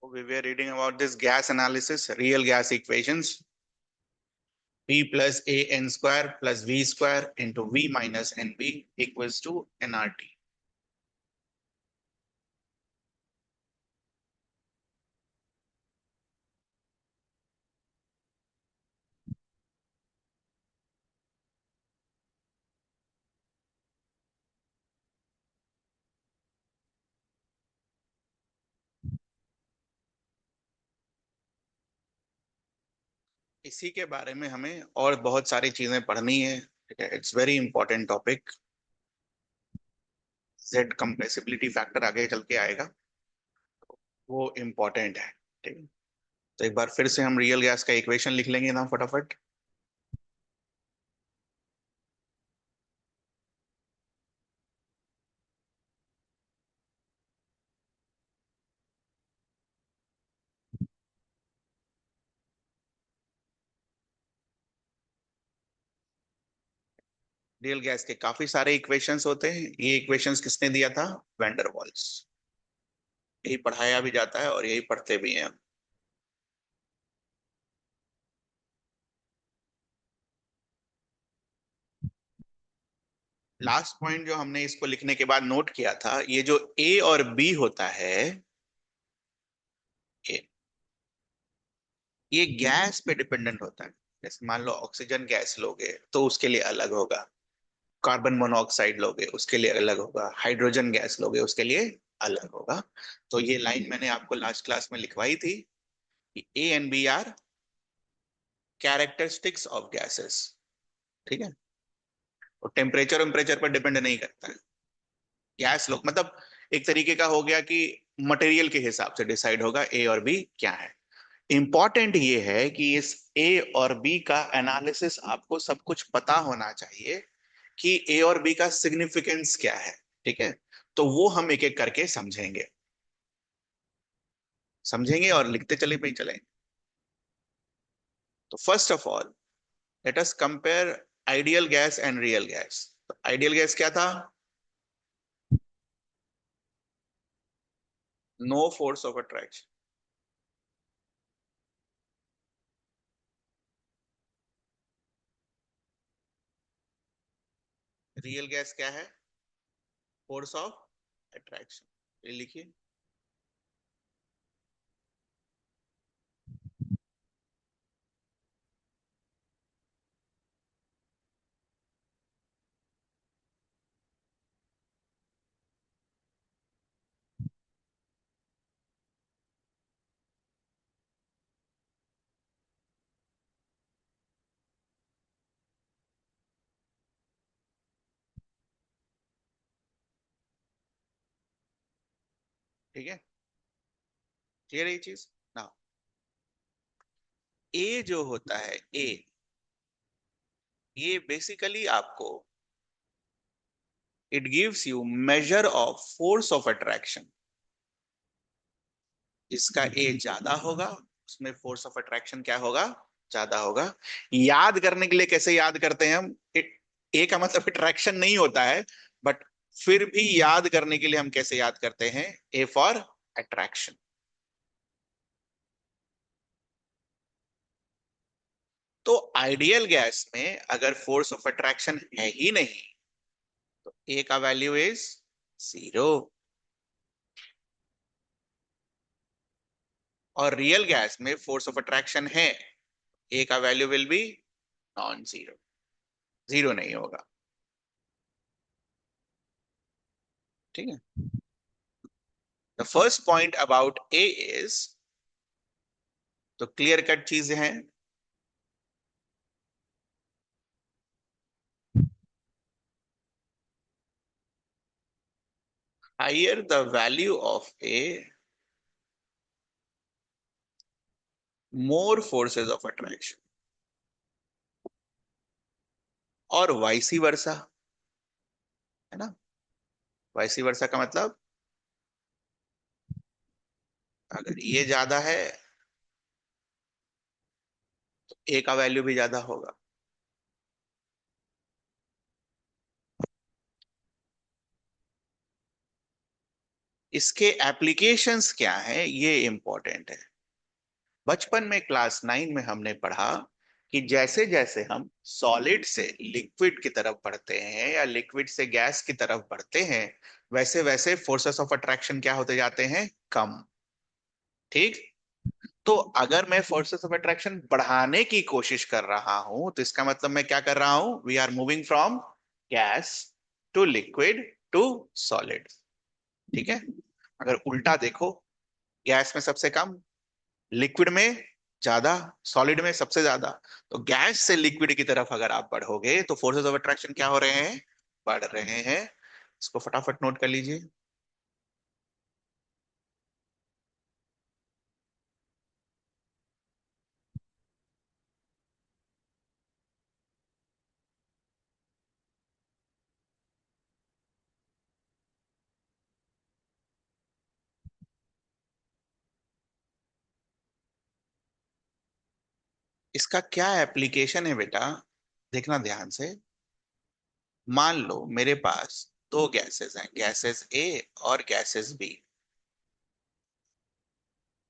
We were reading about this gas analysis, real gas equations. P plus a n square plus v square into v minus nb equals to nRT. इसी के बारे में हमें और बहुत सारी चीजें पढ़नी है, ठीक है। It's very important topic. Z compressibility factor आगे चल के आएगा, वो इम्पोर्टेंट है, ठीक है। तो एक बार फिर से हम रियल गैस का इक्वेशन लिख लेंगे ना फटाफट। रियल गैस के काफी सारे इक्वेशंस होते हैं। ये इक्वेशंस किसने दिया था? Van der Waals. यही पढ़ाया भी जाता है और यही पढ़ते भी हैं। लास्ट पॉइंट जो हमने इसको लिखने के बाद नोट किया था, ये जो ए और बी होता है, ये गैस पे डिपेंडेंट होता है। जैसे मान लो ऑक्सीजन गैस लोगे तो उसके लिए अलग होगा, कार्बन मोनोऑक्साइड लोगे उसके लिए अलग होगा, हाइड्रोजन गैस लोगे उसके लिए अलग होगा। तो ये लाइन मैंने आपको लास्ट क्लास में लिखवाई थी कि a and b are characteristics of gases, ठीक है। और टेम्परेचर टेम्परेचर पर डिपेंड नहीं करता है। गैस लोग मतलब एक तरीके का हो गया कि मटेरियल के हिसाब से डिसाइड होगा ए और बी क्या है। इंपॉर्टेंट ये है कि इस ए और बी का एनालिसिस आपको सब कुछ पता होना चाहिए कि ए और बी का सिग्निफिकेंस क्या है, ठीक है। तो वो हम एक एक करके समझेंगे, समझेंगे और लिखते चले भी चलेंगे। तो first of all let us compare ideal gas and real gas. Ideal gas क्या था? No force of attraction. Real gas क्या है? Force of attraction. ये लिखिए। ठीक है, क्लियर है ये चीज ना? ए जो होता है ए, ये बेसिकली आपको it gives you measure of force of attraction. इसका ए ज्यादा होगा, उसमें फोर्स ऑफ अट्रैक्शन क्या होगा? ज्यादा होगा। याद करने के लिए कैसे याद करते हैं हम? ए का मतलब अट्रैक्शन नहीं होता है, बट फिर भी याद करने के लिए हम कैसे याद करते हैं? A for attraction. तो आइडियल गैस में अगर फोर्स ऑफ अट्रैक्शन है ही नहीं तो ए का वैल्यू इज 0। और रियल गैस में फोर्स ऑफ अट्रैक्शन है, ए का value will be non zero, zero नहीं होगा, ठीक है। The first point about a is, तो क्लियर कट चीजें हैं। Higher the value of a, more forces of attraction, और वाइसी वर्सा, है ना। वाइसी वर्सा का मतलब अगर ये ज्यादा है तो ए का वैल्यू भी ज्यादा होगा। इसके एप्लीकेशंस क्या है ये इंपॉर्टेंट है। बचपन में क्लास 9 में हमने पढ़ा कि जैसे जैसे हम सॉलिड से लिक्विड की तरफ बढ़ते हैं या लिक्विड से गैस की तरफ बढ़ते हैं, वैसे वैसे फोर्सेस ऑफ अट्रैक्शन क्या होते जाते हैं, कम। ठीक। तो अगर मैं फोर्सेस ऑफ अट्रैक्शन बढ़ाने की कोशिश कर रहा हूं तो इसका मतलब मैं क्या कर रहा हूं, we are moving from gas to liquid to solid. ठीक है। अगर उल्टा देखो, गैस में सबसे कम, लिक्विड में ज्यादा, सॉलिड में सबसे ज्यादा। तो गैस से लिक्विड की तरफ अगर आप बढ़ोगे तो फोर्सेस ऑफ अट्रैक्शन क्या हो रहे हैं, बढ़ रहे हैं। इसको फटाफट नोट कर लीजिए। इसका क्या एप्लीकेशन है बेटा, देखना ध्यान से। मान लो मेरे पास दो गैसेस हैं, गैसेस ए और गैसेस बी।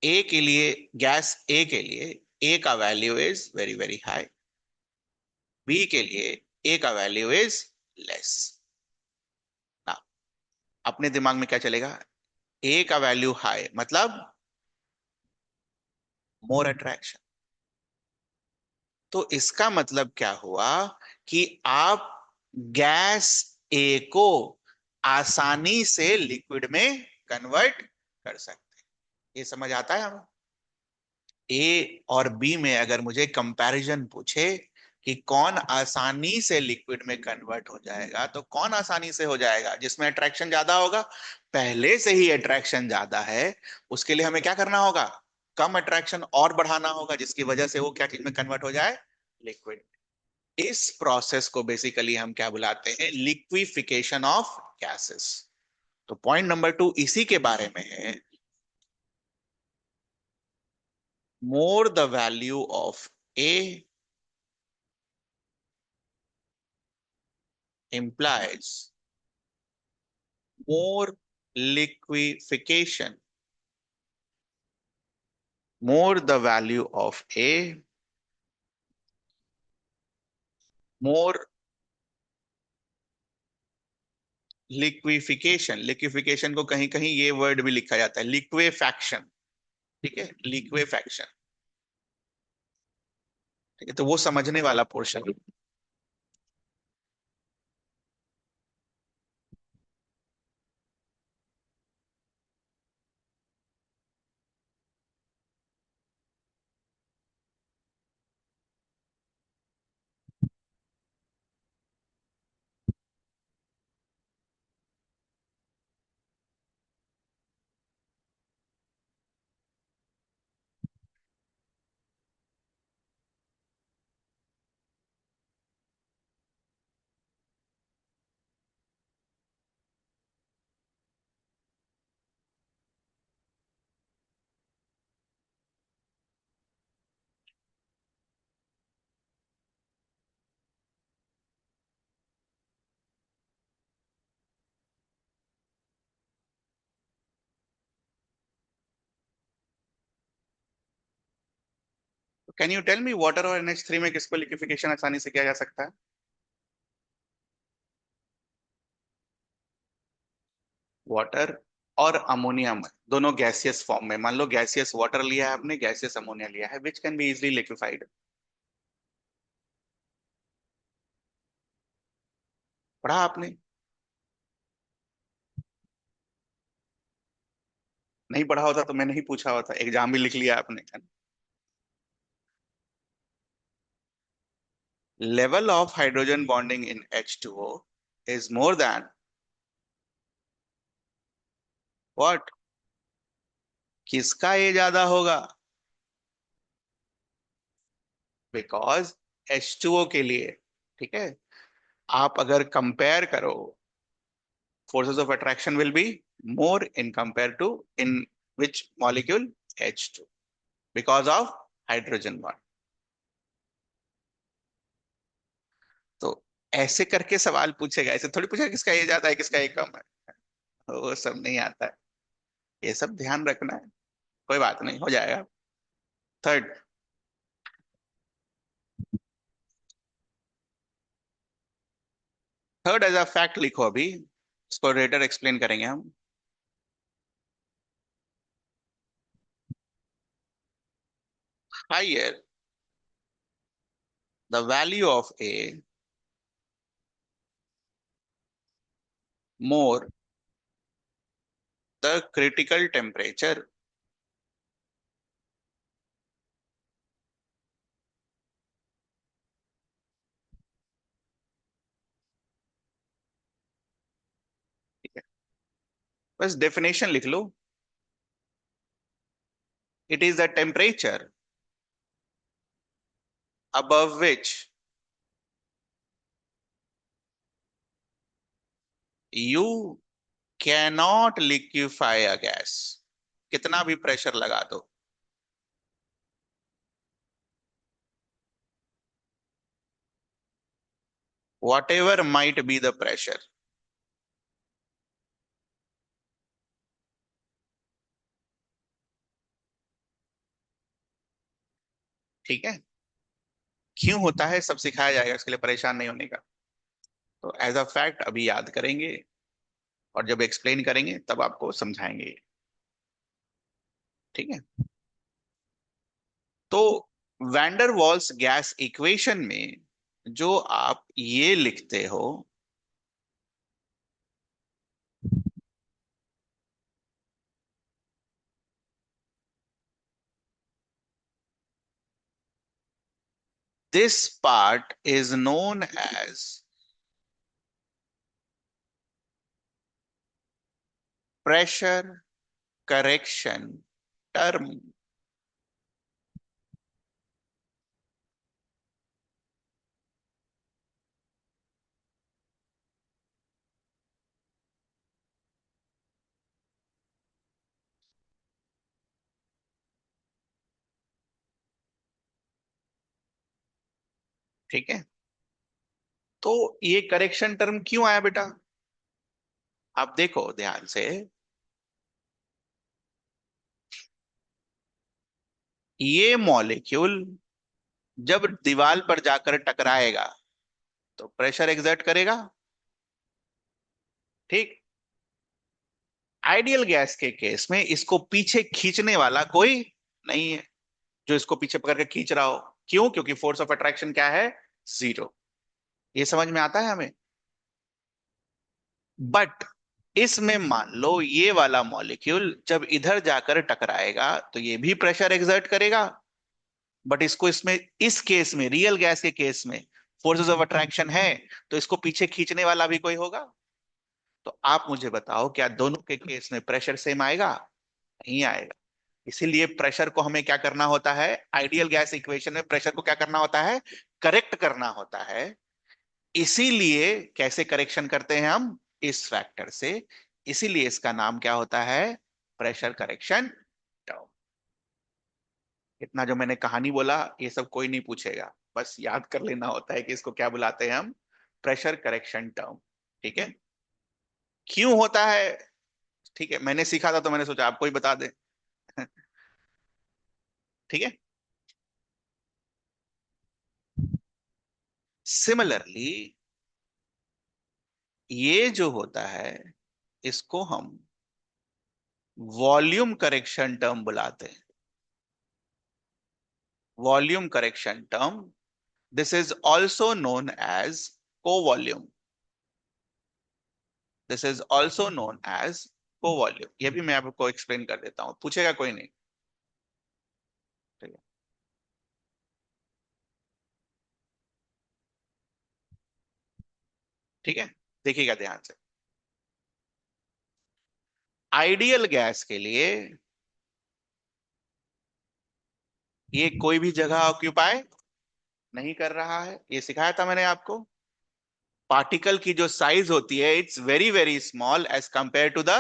ए के लिए, गैस ए के लिए ए का value is very very high, b के लिए ए का वैल्यू इज लेस। ना, अपने दिमाग में क्या चलेगा, ए का वैल्यू हाई मतलब मोर अट्रैक्शन। तो इसका मतलब क्या हुआ कि आप गैस ए को आसानी से लिक्विड में कन्वर्ट कर सकते हैं। ये समझ आता है हमें। ए और बी में अगर मुझे कंपैरिजन पूछे कि कौन आसानी से लिक्विड में कन्वर्ट हो जाएगा, तो कौन आसानी से हो जाएगा, जिसमें अट्रैक्शन ज्यादा होगा। पहले से ही अट्रैक्शन ज्यादा है, उसके लिए हमें क्या करना होगा, कम अट्रैक्शन और बढ़ाना होगा, जिसकी वजह से वो क्या चीज में कन्वर्ट हो जाए, लिक्विड। इस प्रोसेस को बेसिकली हम क्या बुलाते हैं, लिक्विफिकेशन ऑफ गैसेस। तो पॉइंट नंबर 2 इसी के बारे में है। More the value of A implies more liquefaction. More the value of A, more liquefaction. Liquefaction को कहीं कहीं ये वर्ड भी लिखा जाता है, लिक्वेफैक्शन। ठीक है, लिक्वेफैक्शन। ठीक है, तो वो समझने वाला portion. Can you tell me water और NH3 में किसको लिक्विफिकेशन आसानी से किया जा सकता है। वाटर और अमोनिया में, दोनों गैसियस फॉर्म में। मान लो गैसियस वाटर लिया है आपने, गैसियस अमोनिया लिया है, which can be easily liquefied. पढ़ा आपने, नहीं पढ़ा होता तो मैं नहीं पूछा होता, एग्जाम भी लिख लिया आपने। Level of hydrogen bonding in H2O is more than what, किसका ये ज्यादा होगा, बिकॉज H2O के लिए, ठीक है, आप अगर कंपेयर करो, forces of attraction will be more in compare to, in which molecule, H2, because of hydrogen bond. तो ऐसे करके सवाल पूछेगा, ऐसे थोड़ी पूछेगा किसका ये ज्यादा है किसका ये कम है, वो सब नहीं आता है। ये सब ध्यान रखना है, कोई बात नहीं, हो जाएगा। Third, third as a fact लिखो अभी, इसको लेटर एक्सप्लेन करेंगे हम। Higher the value of a, more the critical temperature. ठीक है, बस डेफिनेशन लिख लो। It is the temperature above which you cannot liquefy a gas। कितना भी प्रेशर लगा दो। whatever might be the pressure। ठीक है, क्यों होता है सब सिखाया जाएगा, इसके लिए परेशान नहीं होने का। तो एज अ फैक्ट अभी याद करेंगे, और जब एक्सप्लेन करेंगे तब आपको समझाएंगे। ठीक है, तो वैंडर वाल्स गैस इक्वेशन में जो आप ये लिखते हो, this part is known as pressure correction term. ठीक है, तो ये करेक्शन टर्म क्यों आया बेटा? आप देखो ध्यान से, ये मॉलिक्यूल जब दीवार पर जाकर टकराएगा तो प्रेशर एक्सर्ट करेगा। ठीक, आइडियल गैस के केस में इसको पीछे खींचने वाला कोई नहीं है जो इसको पीछे पकड़ के खींच रहा हो। क्यों? क्योंकि फोर्स ऑफ अट्रैक्शन क्या है? जीरो। ये समझ में आता है हमें? बट इसमें मान लो ये वाला मॉलिक्यूल जब इधर जाकर टकराएगा तो ये भी प्रेशर एक्सर्ट करेगा। बट इसको इसमें, इस केस में, रियल गैस के केस में फोर्सेस ऑफ अट्रैक्शन है, तो इसको पीछे खींचने वाला भी कोई होगा। तो आप मुझे बताओ, क्या दोनों के केस में प्रेशर सेम आएगा? नहीं आएगा। इसीलिए प्रेशर को हमें क्या करना होता है, आइडियल गैस इक्वेशन में प्रेशर को क्या करना होता है? करेक्ट करना होता है। इसीलिए कैसे करेक्शन करते हैं हम? इस फैक्टर से। इसीलिए इसका नाम क्या होता है? Pressure correction term. इतना जो मैंने कहानी बोला ये सब कोई नहीं पूछेगा, बस याद कर लेना होता है कि इसको क्या बुलाते हैं हम? Pressure correction term. ठीक है, क्यों होता है? ठीक है, मैंने सीखा था तो मैंने सोचा आपको ही बता दें। ठीक है, सिमिलरली ये जो होता है इसको हम वॉल्यूम करेक्शन टर्म बुलाते हैं। Volume correction term, this is also known as covolume. This is also known as covolume. ये भी मैं आपको एक्सप्लेन कर देता हूं, पूछेगा कोई नहीं। ठीक है, ठीक है, देखिएगा ध्यान से। आइडियल गैस के लिए ये कोई भी जगह ऑक्यूपाई नहीं कर रहा है, ये सिखाया था मैंने आपको। पार्टिकल की जो साइज होती है it's very very small as compare to the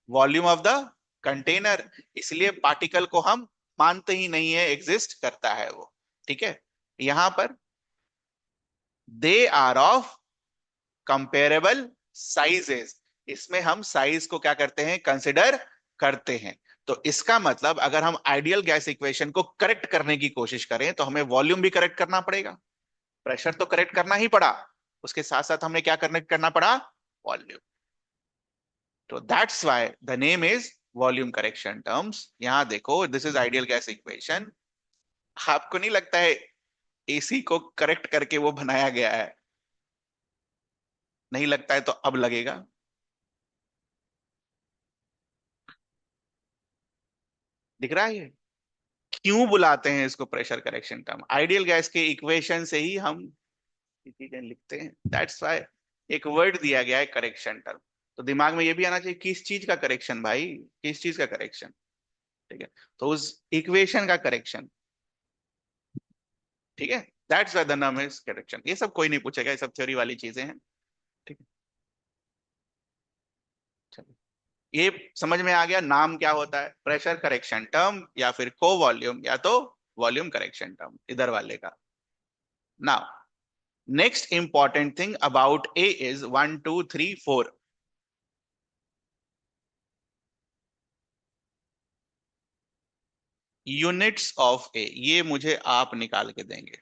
volume of the container. इसलिए पार्टिकल को हम मानते ही नहीं है एग्जिस्ट करता है वो। ठीक है, यहां पर they are of comparable sizes, इसमें हम साइज को क्या करते हैं? कंसिडर करते हैं। तो इसका मतलब अगर हम आइडियल गैस इक्वेशन को करेक्ट करने की कोशिश करें तो हमें वॉल्यूम भी करेक्ट करना पड़ेगा, प्रेशर तो करेक्ट करना ही पड़ा, उसके साथ साथ हमने क्या करने करना पड़ा, वॉल्यूम। तो that's why the name is volume correction terms. यहां देखो, this is ideal gas equation. आपको नहीं लगता है एसी को करेक्ट करके वो बनाया गया है? नहीं लगता है तो अब लगेगा। दिख रहा है ये क्यों बुलाते हैं इसको pressure correction term? Ideal gas के इक्वेशन से ही हम ये चीजें लिखते हैं, दैट्स व्हाई एक वर्ड दिया गया है करेक्शन टर्म। तो दिमाग में ये भी आना चाहिए किस चीज का करेक्शन भाई, किस चीज का करेक्शन। ठीक है, तो उस इक्वेशन का करेक्शन। ठीक है, दैट्स व्हाई द नाम इज करेक्शन। ये सब कोई नहीं पूछेगा, ये सब थ्योरी वाली चीजें हैं। ठीक है, चलिए, ये समझ में आ गया नाम क्या होता है, प्रेशर करेक्शन टर्म या फिर को वॉल्यूम या तो वॉल्यूम करेक्शन टर्म इधर वाले का। Now next important thing about a is 1 2 3 4। Units of a, ये मुझे आप निकाल के देंगे।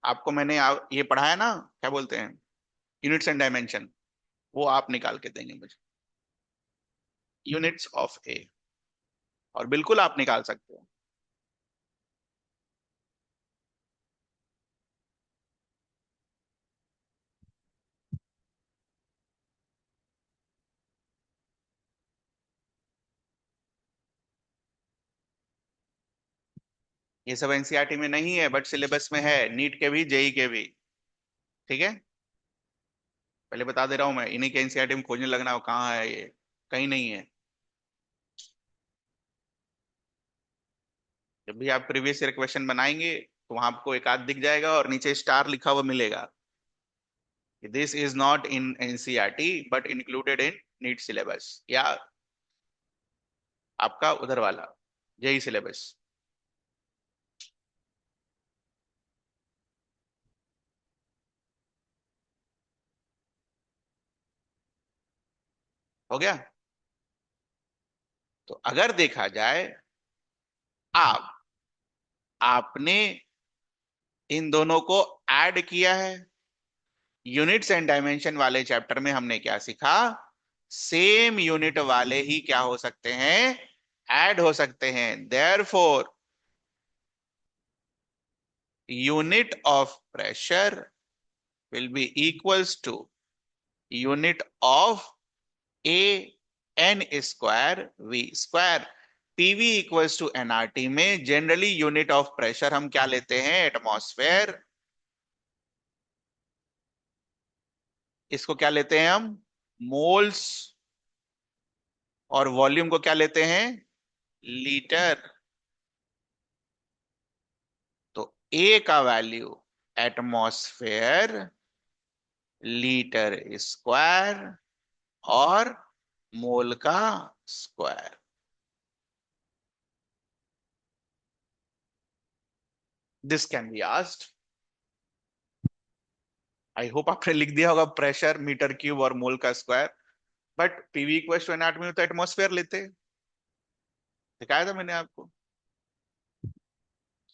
आपको मैंने ये पढ़ाया ना, क्या बोलते हैं, यूनिट्स एंड डायमेंशन, वो आप निकाल के देंगे मुझे, यूनिट्स ऑफ ए। और बिल्कुल आप निकाल सकते हो। ये सब एनसीईआरटी में नहीं है बट सिलेबस में है, नीट के भी जेई के भी। ठीक है, पहले बता दे रहा हूं मैं, इन्हीं के एनसीईआरटी में खोजने लगना हो कहाँ है ये, कहीं नहीं है। जब भी आप प्रीवियस ईयर क्वेश्चन बनाएंगे तो वहां आपको एक आध दिख जाएगा और नीचे स्टार लिखा हुआ मिलेगा, this is not in NCERT but included in NEET syllabus, या आपका उधर वाला जेई सिलेबस। हो गया? तो अगर देखा जाए, आप आपने इन दोनों को ऐड किया है। यूनिट्स एंड डायमेंशन वाले चैप्टर में हमने क्या सीखा, सेम यूनिट वाले ही क्या हो सकते हैं, ऐड हो सकते हैं। Therefore unit of pressure will be equals to unit of a n square V square. PV equals to NRT में जनरली यूनिट ऑफ प्रेशर हम क्या लेते हैं, एटमॉस्फेयर। इसको क्या लेते हैं हम, मोल्स। और वॉल्यूम को क्या लेते हैं, लीटर। तो ए का वैल्यू एटमॉस्फेयर, लीटर स्क्वायर और मोल का square. This can be asked. I hope आपने लिख दिया होगा प्रेशर मीटर क्यूब और मोल का square, but PV equal to anatomy में तो एटमॉस्फेयर लेते, दिखाया था मैंने आपको।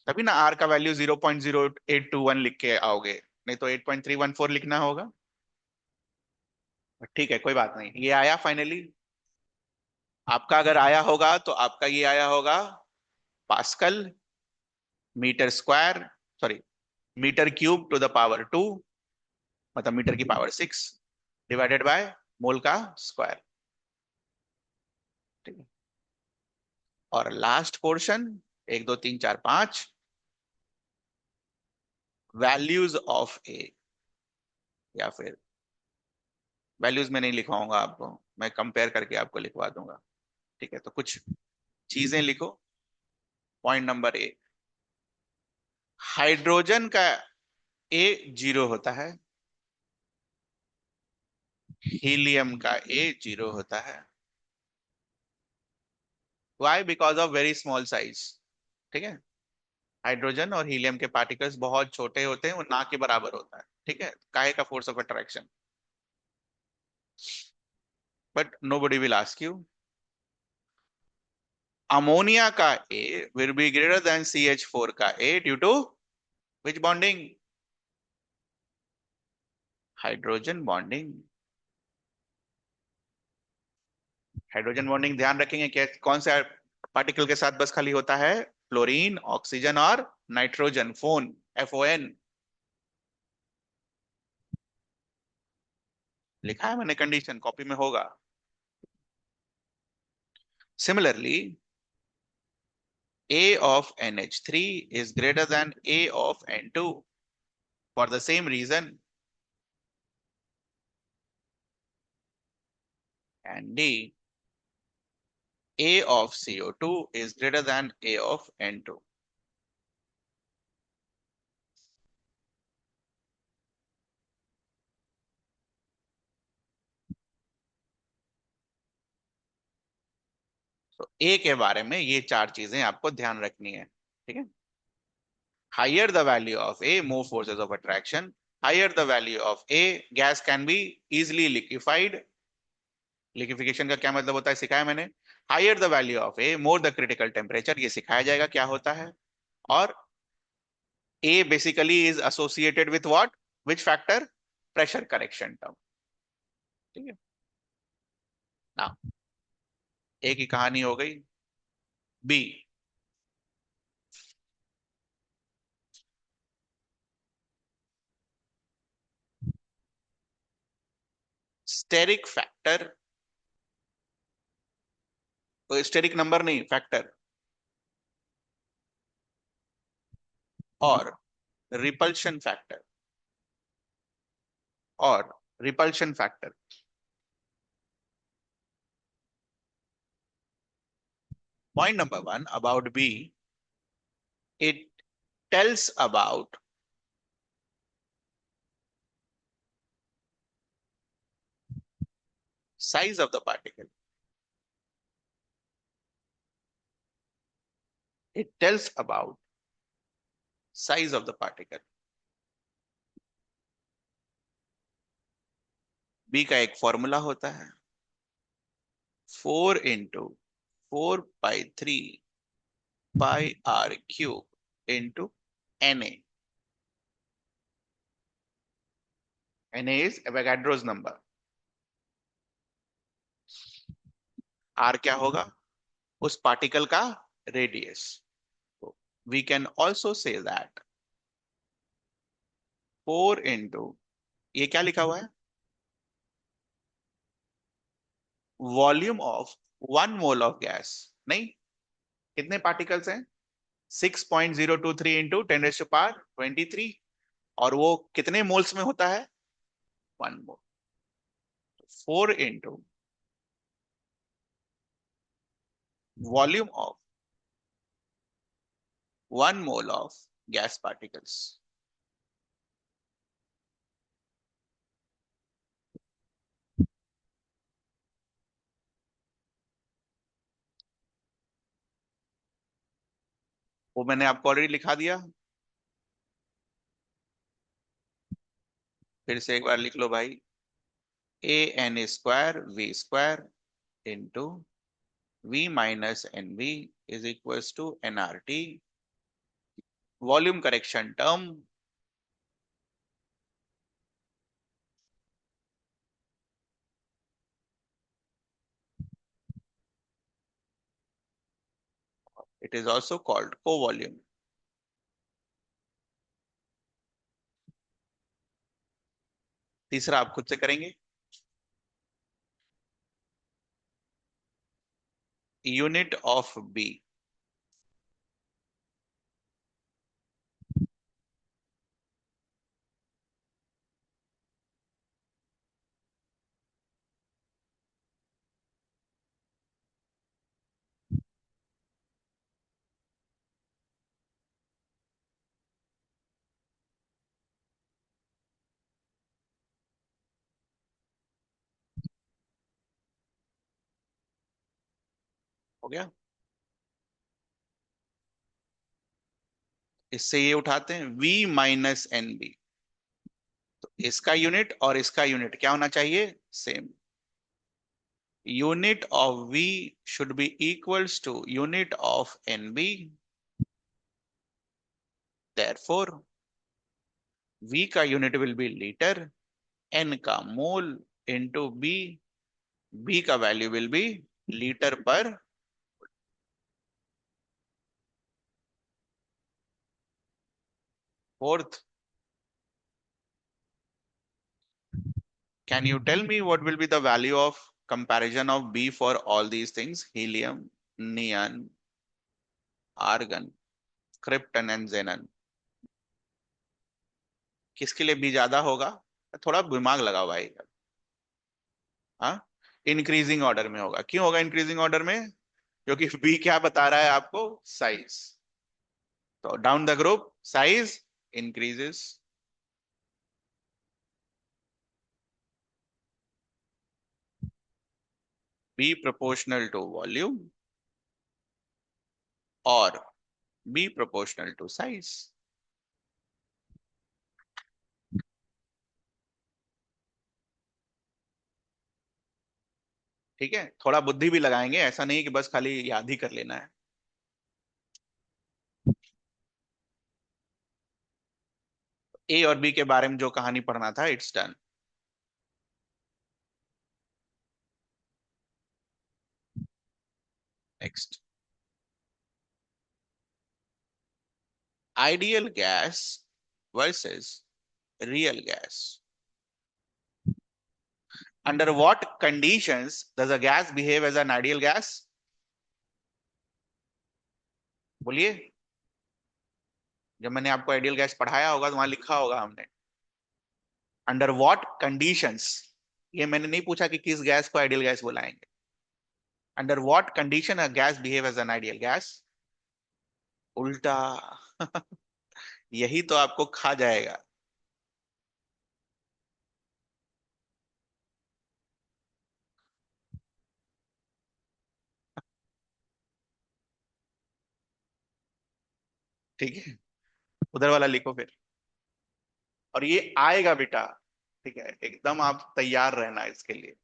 तभी ना आर का वैल्यू 0.0821 लिख के आओगे, नहीं तो 8.314 लिखना होगा। ठीक है, कोई बात नहीं, ये आया फाइनली। आपका अगर आया होगा तो आपका ये आया होगा pascal metre square, sorry metre cube to the power 2, मतलब मीटर की पावर 6 डिवाइडेड बाय मोल का स्क्वायर। ठीक है, और लास्ट पोर्शन 1 2 3 4 5, वैल्यूज ऑफ ए, या फिर वैल्यूज में नहीं लिखवाऊंगा आपको, मैं कंपेयर करके आपको लिखवा दूंगा। ठीक है, तो कुछ चीजें लिखो। पॉइंट नंबर ए, हाइड्रोजन का ए 0 होता है, हीलियम का ए 0 होता है। Why? Because of very small size. ठीक है, हाइड्रोजन और हीलियम के पार्टिकल्स बहुत छोटे होते हैं, वो ना के बराबर होता है। ठीक है, काहे का force of attraction. But nobody will ask you. Ammonia का A will be greater than CH4 का A due to which bonding? Hydrogen bonding. Hydrogen bonding ध्यान रखेंगे क्या, कौन सा पार्टिकल के साथ बस खाली होता है? फ्लोरीन, ऑक्सीजन और नाइट्रोजन, फोन, FON। लिखा है मैंने, कंडीशन कॉपी में होगा। Similarly A of NH3 is greater than A of N2 for the same reason, and D, A of CO2 is greater than A of N2. तो A के बारे में ये चार चीजें आपको ध्यान रखनी है, ठीक है? Higher the value of A, more forces of attraction. Higher the value of A, gas can be easily liquefied. Liquefaction का क्या मतलब होता है, सिखाया मैंने। Higher the value of a, more the critical temperature, ये सिखाया जाएगा क्या होता है। और a basically is associated with what, which factor? Pressure correction term, ठीक है ना। ए की कहानी हो गई। B, steric factor, steric number नहीं, फैक्टर। और रिपल्शन फैक्टर, और repulsion factor. Point number one about b, it tells about size of the particle. It tells about size of the particle. B का एक formula होता है, 4 into 4 pi r cube into Na. Na is Avogadro's number. R क्या होगा? उस particle का radius. We can also say that 4 into, ये क्या लिखा हुआ है? Volume of 1 mole of gas, नहीं, कितने पार्टिकल्स हैं? 6.023 इंटू 10⁻23। और वो कितने मोल्स में होता है? 1 मोल। 4 into volume of 1 mole of gas particles. वो मैंने आपको ऑलरेडी लिखा दिया, फिर से एक बार लिख लो भाई। an² v² into v minus nv is equals to nRT, volume correction term. It is also called covolume. तीसरा आप खुद से करेंगे। यूनिट ऑफ बी, हो गया। इससे ये उठाते हैं v माइनस एन बी, तो इसका यूनिट और इसका यूनिट क्या होना चाहिए? Same. unit of V should be equals to unit of NB. Therefore, V का unit will be litre, N का मोल इंटू B का वैल्यू विल बी लीटर पर। Fourth, can you tell me what will be the value of comparison of B for all these things? Helium, neon, argon, krypton and xenon. किसके लिए B ज्यादा होगा? थोड़ा दिमाग लगाओ भाई। हाँ, इंक्रीजिंग ऑर्डर में होगा। क्यों होगा इंक्रीजिंग ऑर्डर में? क्योंकि B क्या बता रहा है आपको? साइज। तो down the group size increases. B proportional to volume और B proportional to size। ठीक है, थोड़ा बुद्धि भी लगाएंगे, ऐसा नहीं कि बस खाली याद ही कर लेना है। ए और बी के बारे में जो कहानी पढ़ना था, it's done. Next, ideal gas versus real gas. Under what conditions does a gas behave as an ideal gas? बोलिए। जब मैंने आपको आइडियल गैस पढ़ाया होगा तो वहां लिखा होगा हमने अंडर व्हाट कंडीशंस। ये मैंने नहीं पूछा कि किस गैस को आइडियल गैस बुलाएंगे। Under what condition a gas behave as an ideal gas. उल्टा। यही तो आपको खा जाएगा। ठीक है, उधर वाला लिखो फिर। और ये आएगा बेटा। ठीक है, एकदम आप तैयार रहना इसके लिए।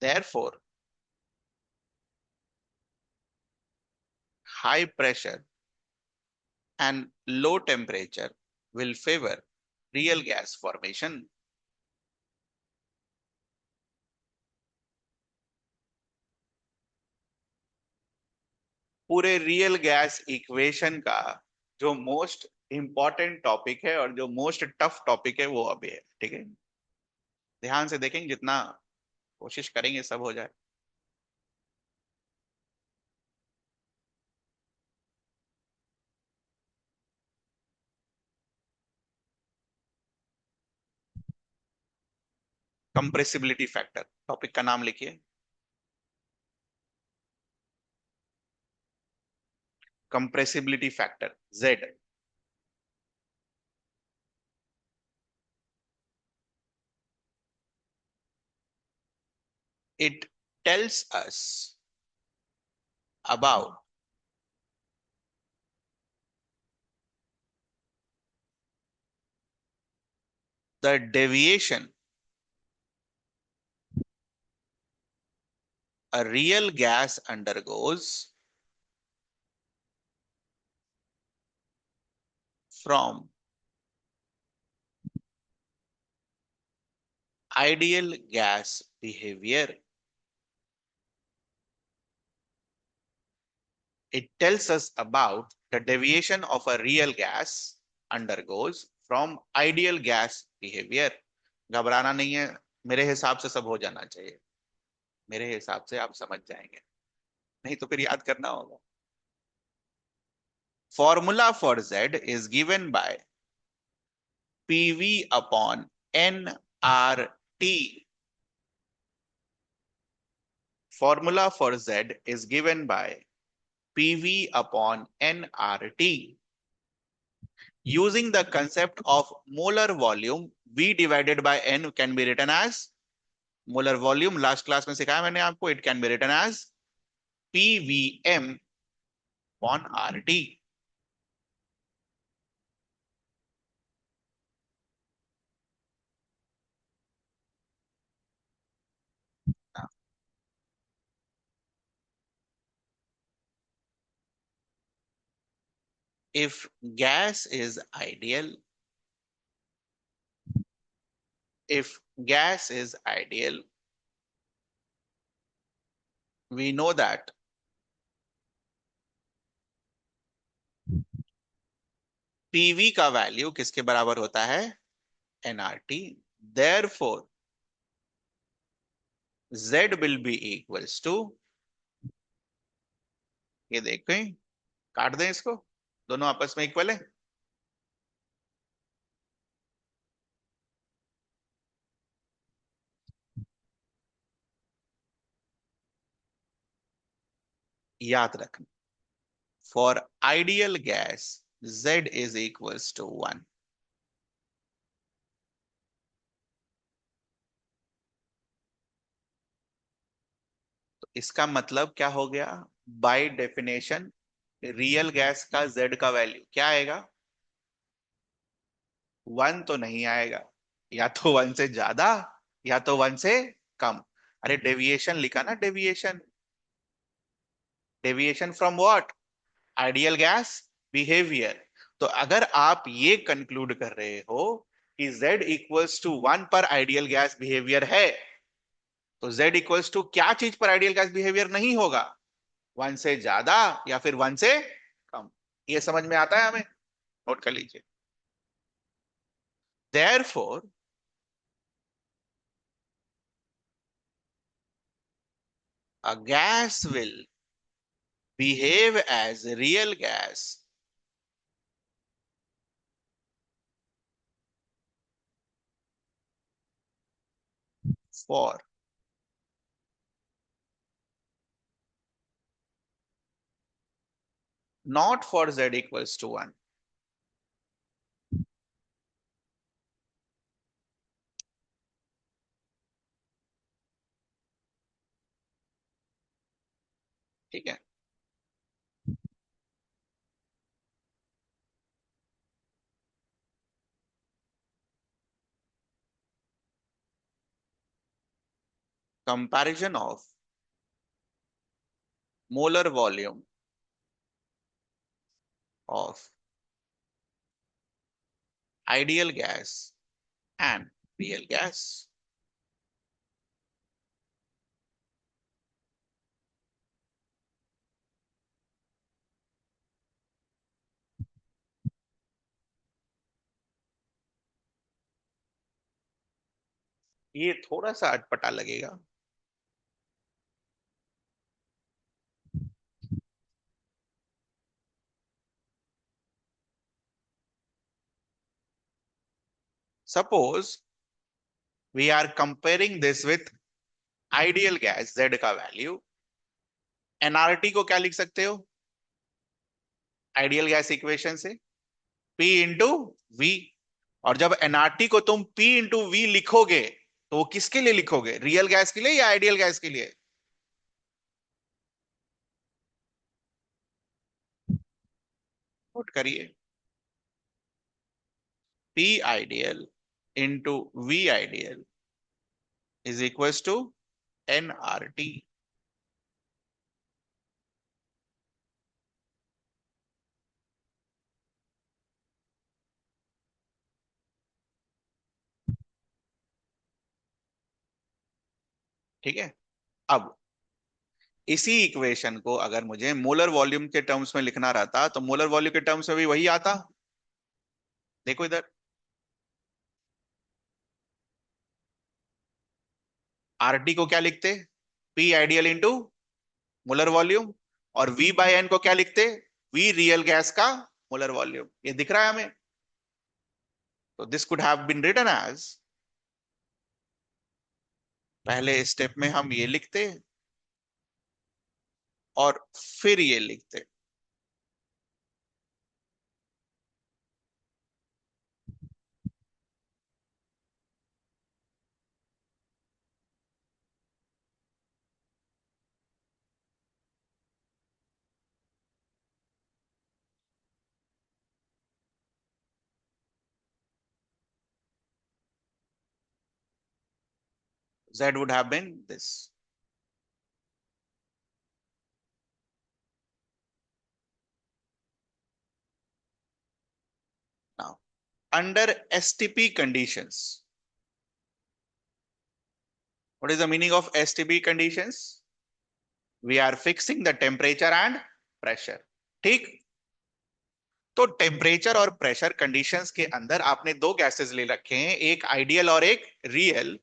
therefore high pressure and low temperature will favor real gas formation। पूरे रियल गैस इक्वेशन का जो मोस्ट इंपॉर्टेंट टॉपिक है और जो मोस्ट टफ टॉपिक है वो अभी है। ठीक है, ध्यान से देखेंगे, जितना कोशिश करेंगे सब हो जाए। कंप्रेसिबिलिटी फैक्टर, टॉपिक का नाम लिखिए। Compressibility factor Z. It tells us about the deviation a real gas undergoes from ideal gas behavior। It tells us about the deviation of a real gas undergoes from ideal gas behavior। घबराना नहीं है, मेरे हिसाब से सब हो जाना चाहिए। मेरे हिसाब से आप समझ जाएंगे, नहीं तो फिर याद करना होगा। Formula for Z is given by PV upon nRT। Formula for Z is given by PV upon nRT. Using the concept of molar volume, V divided by N can be written as molar volume। Last class में सिखाया मैंने आपको, it can be written as PVM upon RT। if gas is ideal, if gas is ideal, we know that PV का value किसके बराबर होता है, NRT, therefore Z will be equals to, ये देखें, काट दें इसको, दोनों आपस में इक्वल है, याद रखना, for ideal gas Z is equals to 1। तो इसका मतलब क्या हो गया, बाय डेफिनेशन रियल गैस का Z का वैल्यू क्या आएगा, 1 तो नहीं आएगा, या तो 1 से ज्यादा या तो 1 से कम। अरे डेविएशन लिखा ना, deviation, deviation from what, ideal gas behaviour. तो अगर आप ये कंक्लूड कर रहे हो कि Z इक्वल्स टू 1 पर आइडियल गैस बिहेवियर है, तो Z इक्वल्स टू क्या चीज पर आइडियल गैस बिहेवियर नहीं होगा, 1 से ज्यादा या फिर 1 से कम। ये समझ में आता है हमें, नोट कर लीजिए। Therefore a gas will behave as a real gas for not for Z equals to 1। ठीक है, comparison of molar volume of ideal gas and real gas. ये थोड़ा सा अटपटा लगेगा, suppose we are comparing this with ideal gas, Z का value, NRT को क्या लिख सकते हो आइडियल गैस इक्वेशन से, P इंटू वी। और जब एनआरटी को तुम P इंटू वी लिखोगे तो वो किसके लिए लिखोगे, रियल गैस के लिए या आइडियल गैस के लिए, नोट करिए, P ideal into V ideal is equal to NRT. ठीक है, अब इसी इक्वेशन को अगर मुझे मोलर वॉल्यूम के टर्म्स में लिखना रहता तो मोलर वॉल्यूम के टर्म्स में भी वही आता। देखो इधर, आरटी को क्या लिखते, P ideal into molar volume, और वी बाय एन को क्या लिखते, वी रियल गैस का मोलर वॉल्यूम। ये दिख रहा है हमें, तो this could have been written as, पहले स्टेप में हम ये लिखते और फिर ये लिखते, Z would have been this। under STP conditions. What is the meaning of STP conditions? We are fixing the temperature and pressure. ठीक, तो टेम्परेचर और प्रेशर कंडीशंस के अंदर आपने दो गैसेस ले रखे हैं, एक आइडियल और एक रियल।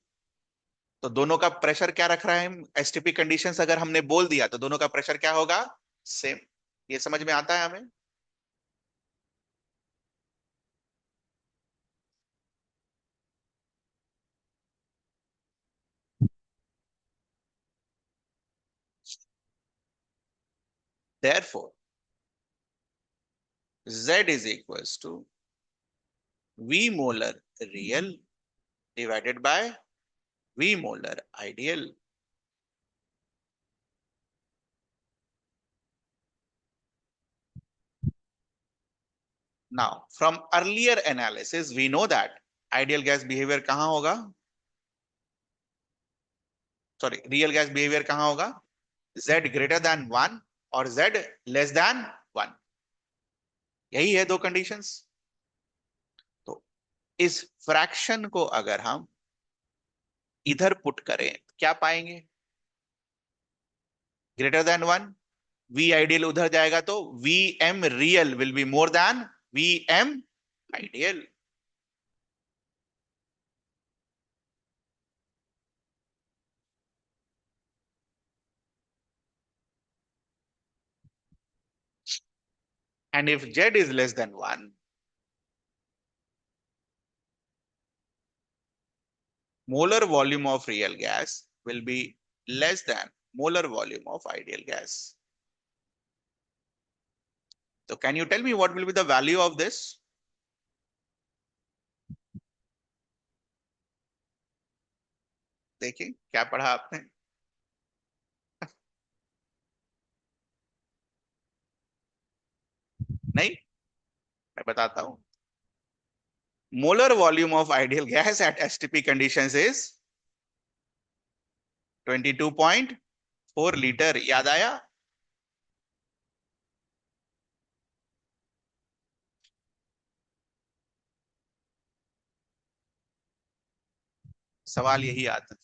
तो दोनों का प्रेशर क्या रख रहा है? एसटीपी कंडीशंस अगर हमने बोल दिया तो दोनों का प्रेशर क्या होगा? सेम। ये समझ में आता है हमें? Therefore, Z is equals to V molar real divided by V molar ideal. Now, from earlier analysis, we know that ideal gas behavior कहां होगा? सॉरी, रियल गैस बिहेवियर कहां होगा? Z greater than 1 और Z less than 1। यही है दो conditions. तो इस फ्रैक्शन को अगर हम इधर पुट करें तो क्या पाएंगे? ग्रेटर देन 1, V आइडियल उधर जाएगा तो VM real will be more than VM ideal. And if Z is less than 1, molar volume of real gas will be less than molar volume of ideal gas. So can you tell me what will be the value of this? देखिए क्या पढ़ा आपने? नहीं, मैं बताता हूं। Molar volume of ideal gas at STP conditions is 22.4 litre. याद आया? सवाल यही आता है।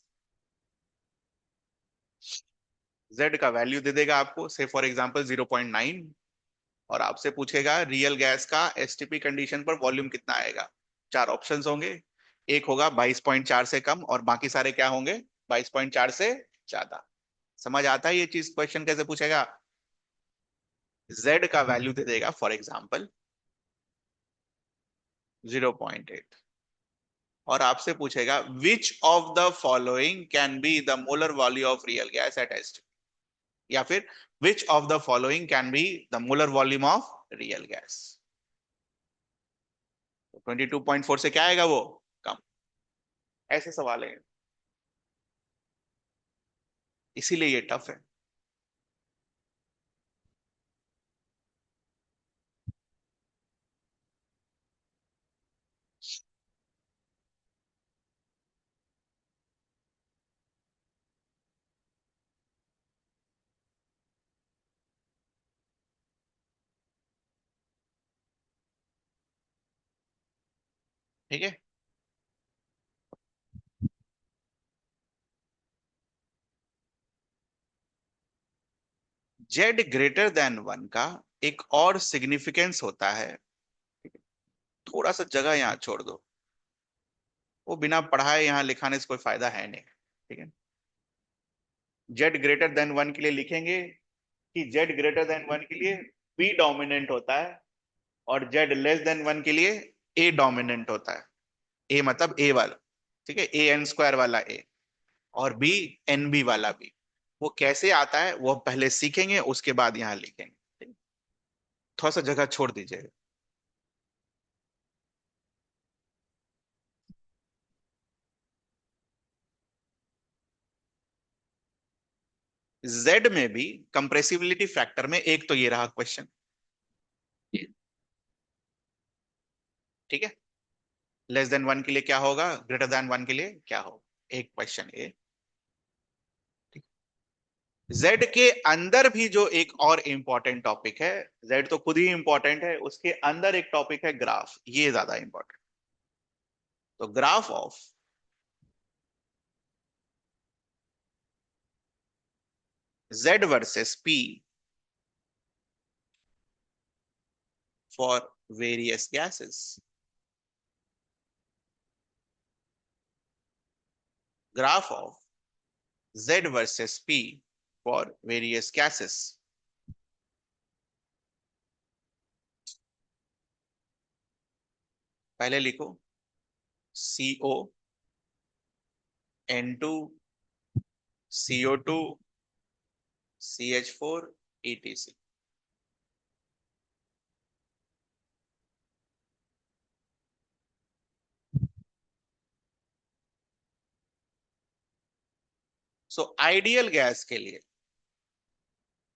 Z का वैल्यू दे देगा आपको, से फॉर एग्जांपल 0.9, और आपसे पूछेगा रियल गैस का एसटीपी कंडीशन पर वॉल्यूम कितना आएगा। चार ऑप्शंस होंगे, एक होगा 22.4 से कम और बाकी सारे क्या होंगे? 22.4 से ज्यादा। समझ आता है ये चीज? क्वेश्चन कैसे पूछेगा? Z का वैल्यू दे देगा फॉर एग्जांपल 0.8 और आपसे पूछेगा which of the following can be the molar volume of real gas at STP, या फिर which of the following can be the molar volume of real gas. 22.4 से क्या आएगा? वो कम। ऐसे सवाल है, इसीलिए ये टफ है। ठीक है, जेड ग्रेटर देन 1 का एक और सिग्निफिकेंस होता है। थोड़ा सा जगह यहां छोड़ दो, वो बिना पढ़ाए यहां लिखाने से कोई फायदा है नहीं। ठीक है, जेड ग्रेटर देन 1 के लिए लिखेंगे कि जेड ग्रेटर देन 1 के लिए बी डोमिनेंट होता है और जेड लेस देन 1 के लिए ए डोमिनेंट होता है। ए मतलब ए वाला, ठीक है, ए एन स्क्वायर वाला ए, और बी एन बी वाला बी। वो कैसे आता है वो पहले सीखेंगे, उसके बाद यहां लिखेंगे। थोड़ा सा जगह छोड़ दीजिए। जेड में भी कंप्रेसिबिलिटी फैक्टर में एक तो ये रहा क्वेश्चन, ठीक है, लेस देन 1 के लिए क्या होगा, ग्रेटर देन 1 के लिए क्या होगा, एक क्वेश्चन ए। जेड के अंदर भी जो एक और इंपॉर्टेंट टॉपिक है, जेड तो खुद ही इंपॉर्टेंट है, उसके अंदर एक टॉपिक है ग्राफ, ये ज्यादा इंपॉर्टेंट। तो graph of Z versus P for various gases, graph of Z versus P for various gases. पहले लिखो CO, N2, CO2, CH4, ETC। So ideal gas के लिए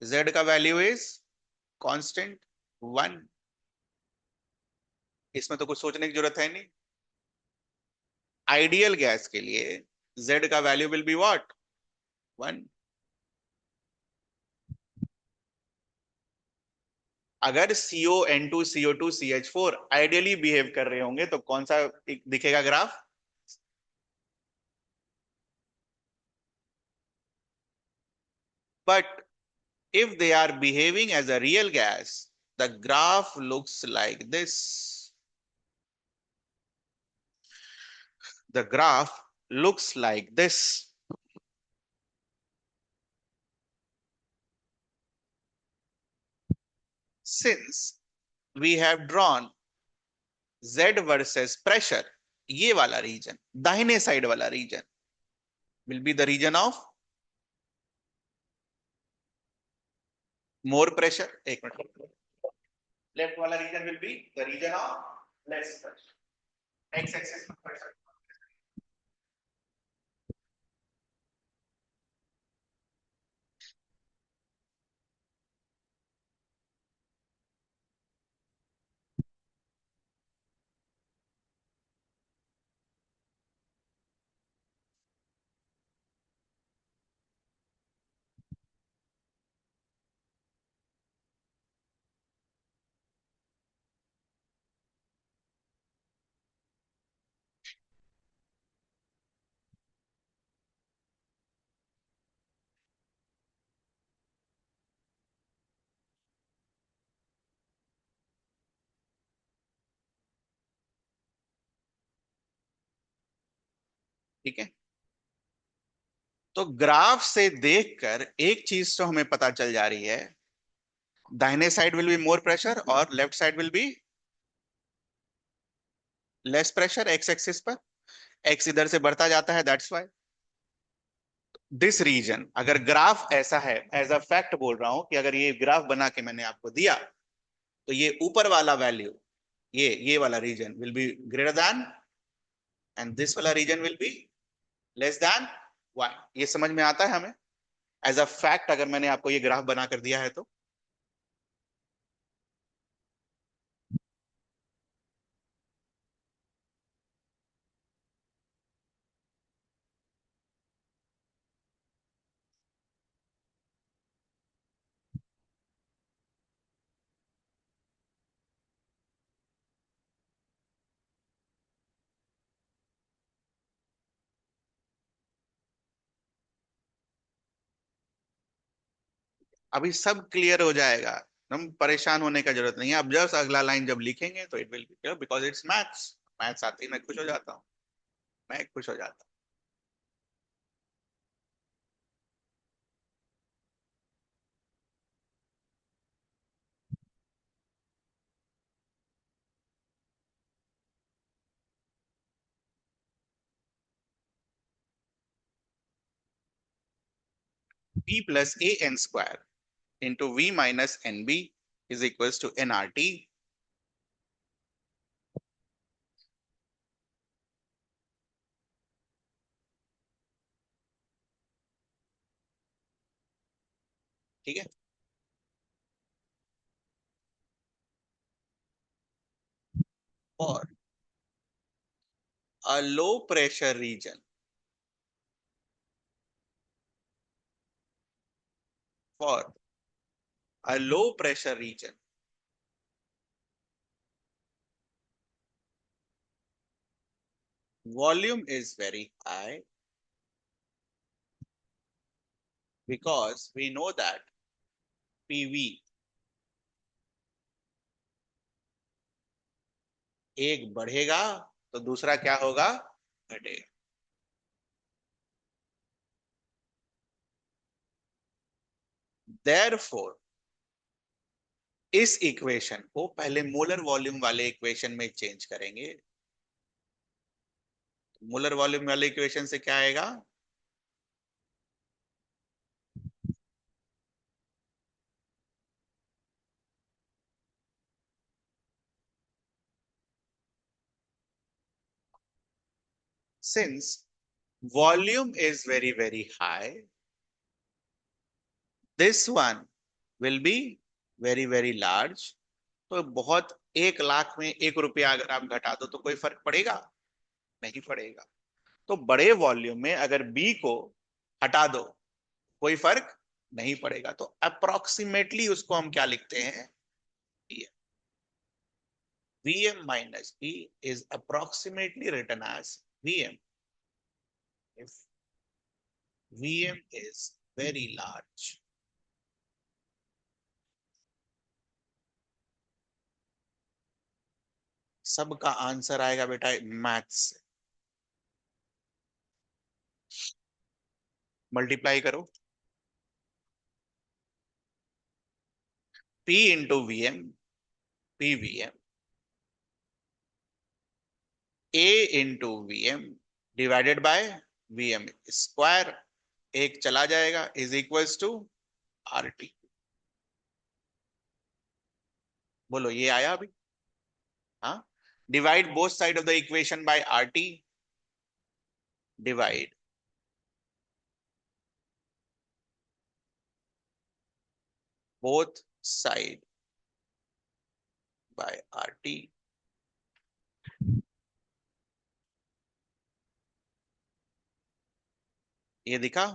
Z का वैल्यू इज कांस्टेंट 1। इसमें तो कुछ सोचने की जरूरत है नहीं। आइडियल गैस के लिए Z का वैल्यू विल बी व्हाट, 1। अगर CO, N2, CO2, CH4 ideally behave कर रहे होंगे तो कौन सा दिखेगा graph? But if they are behaving as a real gas, the graph looks like this. The graph looks like this. Since we have drawn Z versus pressure, ये वाला reason, दाहिने साइड वाला region will be the region of more pressure. एक minute, left वाला region will be the region of less pressure. X axis में pressure। ठीक है, तो ग्राफ से देखकर एक चीज तो हमें पता चल जा रही है, दाहिने side will be more pressure और left side will be less pressure x axis पर। एक्स इधर से बढ़ता जाता है, दैट्स व्हाई दिस रीजन, अगर ग्राफ ऐसा है, एज अ फैक्ट बोल रहा हूं कि अगर ये ग्राफ बना के मैंने आपको दिया तो ये ऊपर वाला वैल्यू, ये वाला region will be greater than and this वाला region will be less than 1। ये समझ में आता है हमें? एज अ फैक्ट अगर मैंने आपको ये ग्राफ बना कर दिया है तो अभी सब क्लियर हो जाएगा, हम परेशान होने का जरूरत नहीं है। अब जस्ट अगला लाइन जब लिखेंगे तो it will B clear, because it's maths. Maths आते ही मैं खुश हो जाता हूँ, मैं खुश हो जाता हूँ। P plus a n square into V minus n b is equal to NRT। ठीक है, और a low pressure region, for a low pressure region, volume is very high because we know that PV एक बढ़ेगा तो दूसरा क्या होगा, घटेगा। Therefore इस इक्वेशन को पहले मोलर वॉल्यूम वाले इक्वेशन में चेंज करेंगे। मोलर वॉल्यूम वाले इक्वेशन से क्या आएगा, since volume is very very high, this one will be very very large। तो बहुत, 1 लाख में 1 रुपया अगर आप घटा दो तो कोई फर्क पड़ेगा, नहीं पड़ेगा। तो बड़े वॉल्यूम में अगर बी को हटा दो कोई फर्क नहीं पड़ेगा। तो अप्रोक्सीमेटली उसको हम क्या लिखते हैं, Vm minus B is approximately written as Vm if Vm is very large। सबका आंसर आएगा बेटा मैथ्स से, मल्टीप्लाई करो। P into V m, P V m, a into V m divided by V m square, एक चला जाएगा, is equals to R T. बोलो ये आया अभी? हाँ, divide both side of the equation by R T, divide both side by R T. ये दिखा?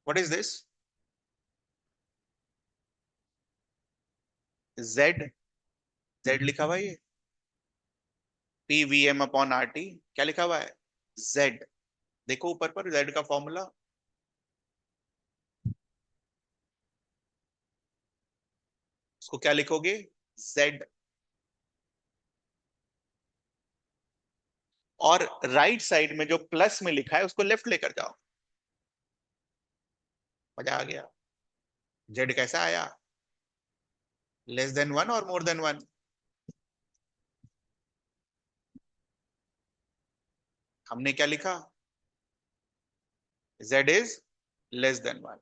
What is this? Z, Z लिखा हुआ है ये, P V m upon R T, क्या लिखा हुआ है, जेड। देखो ऊपर पर जेड का फॉर्मूला, उसको क्या लिखोगे, जेड। और राइट साइड में जो प्लस में लिखा है उसको लेफ्ट लेकर जाओ, मजा आ गया। जेड कैसा आया, लेस देन वन और मोर देन वन। हमने क्या लिखा, Z is less than one.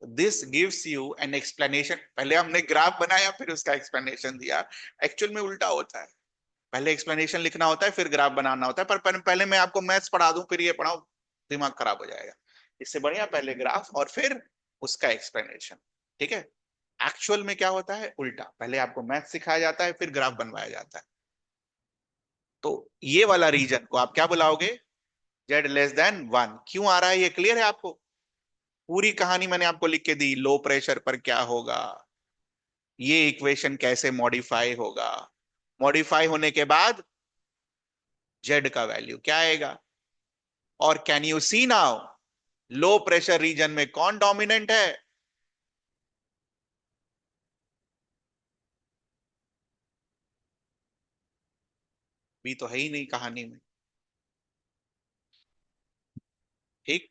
This gives you an explanation. पहले हमने ग्राफ बनाया फिर उसका एक्सप्लेनेशन दिया, एक्चुअल में उल्टा होता है। पहले एक्सप्लेनेशन लिखना होता है फिर ग्राफ बनाना होता है, पर पहले मैं आपको मैथ्स पढ़ा दूं फिर ये पढ़ाऊं, दिमाग खराब हो जाएगा। इससे बढ़िया पहले ग्राफ और फिर उसका एक्सप्लेनेशन, ठीक है। एक्चुअल में क्या होता है, उल्टा, पहले आपको मैथ सिखाया जाता है फिर ग्राफ बनवाया जाता है। तो ये वाला रीजन को आप क्या बुलाओगे, जेड लेस देन वन। क्यों आ रहा है ये क्लियर है आपको? पूरी कहानी मैंने आपको लिख के दी, लो प्रेशर पर क्या होगा, ये इक्वेशन कैसे मॉडिफाई होगा, मॉडिफाई होने के बाद जेड का वैल्यू क्या आएगा। और can you see now, low pressure region में कौन डोमिनेंट है, भी तो है ही नहीं कहानी में, ठीक।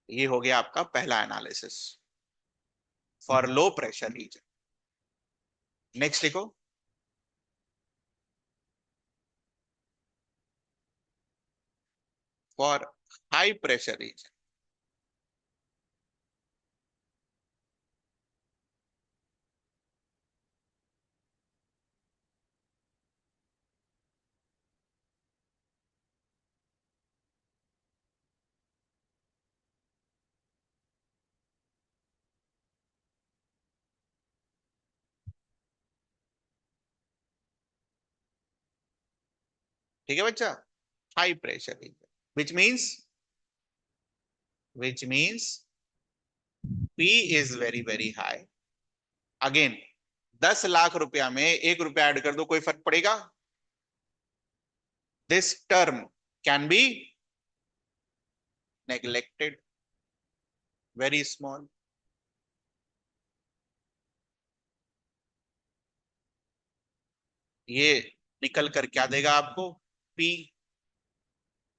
ये हो गया आपका पहला analysis for low pressure reason. Next लिखो, फॉर हाई प्रेशर रीजन। ठीक है बच्चा, high pressure region, which means P is very very high. Again 10 lakh रुपया में 1 रुपया ऐड कर दो, कोई फर्क पड़ेगा? This term can be neglected, very small. ये निकल कर क्या देगा आपको? P।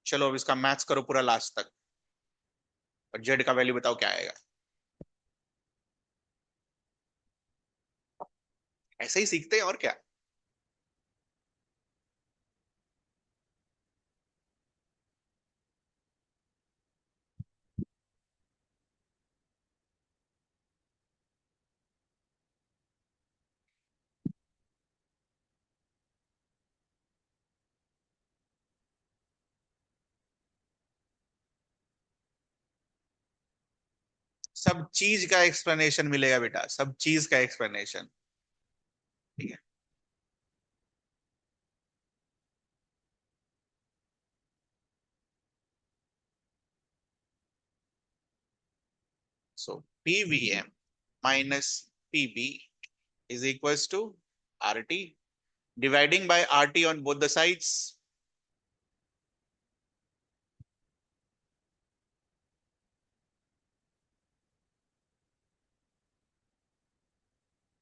चलो अब इसका मैथ्स करो पूरा लास्ट तक, और जेड का वैल्यू बताओ क्या आएगा। ऐसे ही सीखते हैं और क्या। सब चीज का एक्सप्लेनेशन मिलेगा बेटा, सब चीज का एक्सप्लेनेशन। ठीक है। So PVM minus PB is equals to RT, dividing by RT on both the sides.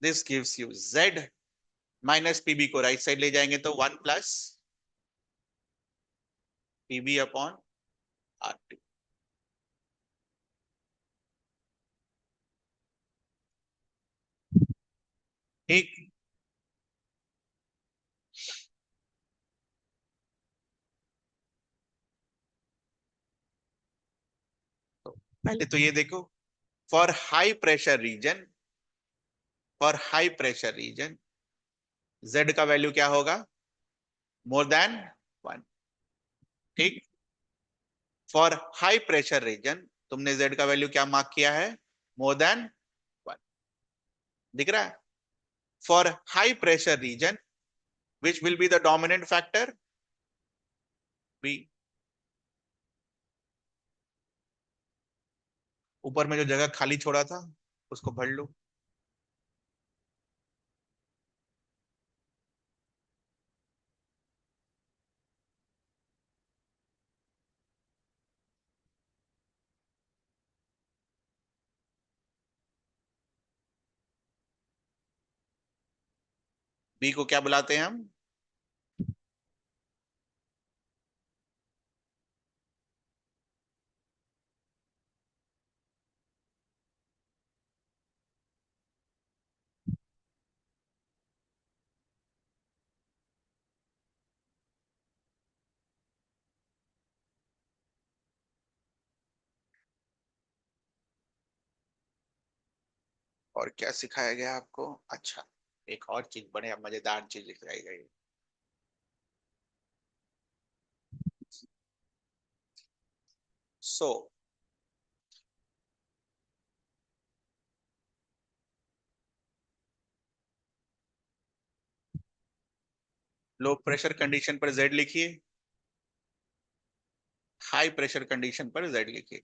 This gives you Z minus PB को राइट साइड ले जाएंगे तो 1 प्लस PB अपॉन RT। ठीक। तो पहले तो ये देखो, for high pressure region, for high pressure region Z का वैल्यू क्या होगा? More than 1। ठीक। फॉर हाई प्रेशर रीजन तुमने Z का वैल्यू क्या मार्क किया है? More than 1। दिख रहा है? For high pressure region which will be the dominant factor? B। ऊपर में जो जगह खाली छोड़ा था उसको भर लो। बी को क्या बुलाते हैं हम? और क्या सिखाया गया आपको? अच्छा, एक और चीज बड़े मजेदार चीज सिखाई गई। सो लो प्रेशर कंडीशन पर जेड लिखिए, हाई प्रेशर कंडीशन पर जेड लिखिए।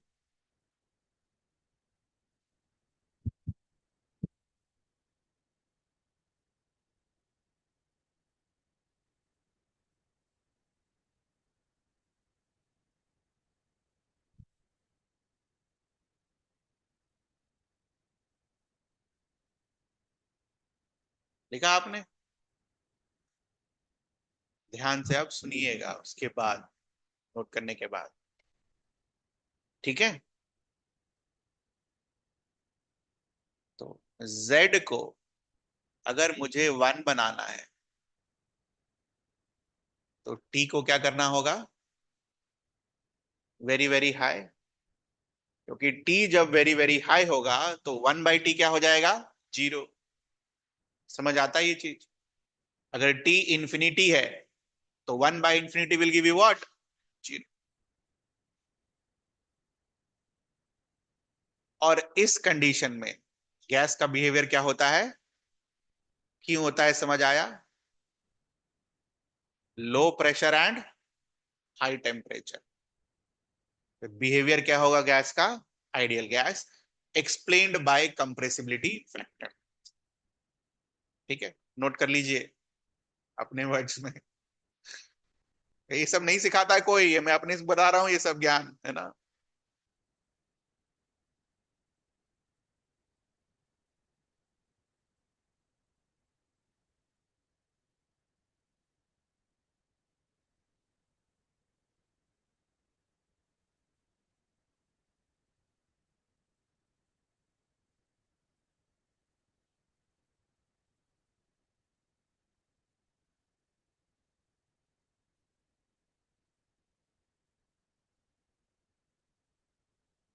लिखा आपने? ध्यान से आप सुनिएगा उसके बाद, नोट करने के बाद। ठीक है। तो जेड को अगर मुझे 1 बनाना है तो टी को क्या करना होगा? Very very high. क्योंकि टी जब वेरी वेरी हाई होगा तो 1/t क्या हो जाएगा? 0। समझ आता है ये चीज? अगर टी इंफिनिटी है तो 1/इंफिनिटी विल गिव यू व्हाट? 0। और इस कंडीशन में गैस का बिहेवियर क्या होता है, क्यों होता है, समझ आया? Low pressure and high temperature. Behaviour क्या होगा गैस का? Ideal gas, explained bye compressibility factor. ठीक है, नोट कर लीजिए अपने वर्ड्स में। ये सब नहीं सिखाता है कोई, ये मैं अपने से बता रहा हूं, ये सब ज्ञान है ना।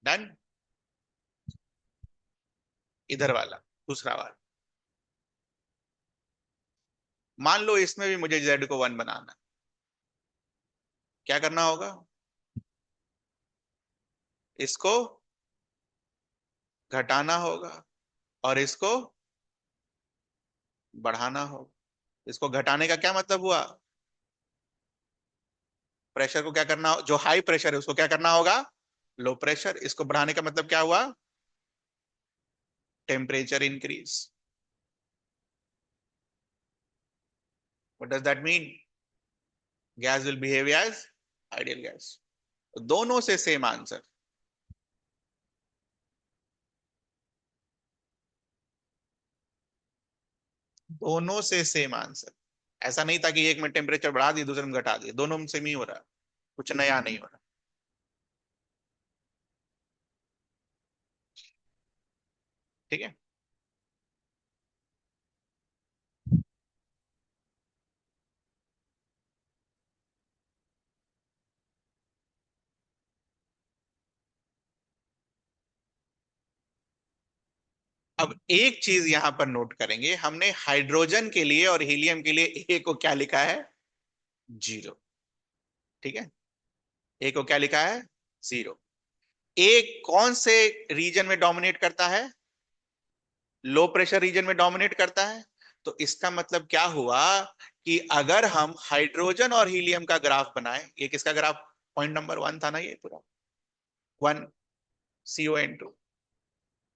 डन। इधर वाला, दूसरा वाला, मान लो इसमें भी मुझे जेड को 1 बनाना है। क्या करना होगा? इसको घटाना होगा और इसको बढ़ाना होगा। इसको घटाने का क्या मतलब हुआ? प्रेशर को क्या करना, जो हाई प्रेशर है उसको क्या करना होगा? Low pressure. इसको बढ़ाने का मतलब क्या हुआ? Temperature increase. What does that mean? Gas will behave as ideal gas. दोनों से सेम आंसर। दोनों से सेम आंसर। ऐसा नहीं था कि एक में टेम्परेचर बढ़ा दिए दूसरे में घटा दिए, दोनों में सेम ही हो रहा है, कुछ नया नहीं हो रहा। ठीक है। अब एक चीज यहां पर नोट करेंगे, हमने हाइड्रोजन के लिए और हीलियम के लिए ए को क्या लिखा है? 0। ठीक है, ए को क्या लिखा है? 0। ए कौन से रीजन में डोमिनेट करता है? लो प्रेशर रीजन में डोमिनेट करता है। तो इसका मतलब क्या हुआ कि अगर हम हाइड्रोजन और हीलियम का ग्राफ बनाए, ये किसका ग्राफ? पॉइंट नंबर 1 था ना ये पूरा, 1, CON2।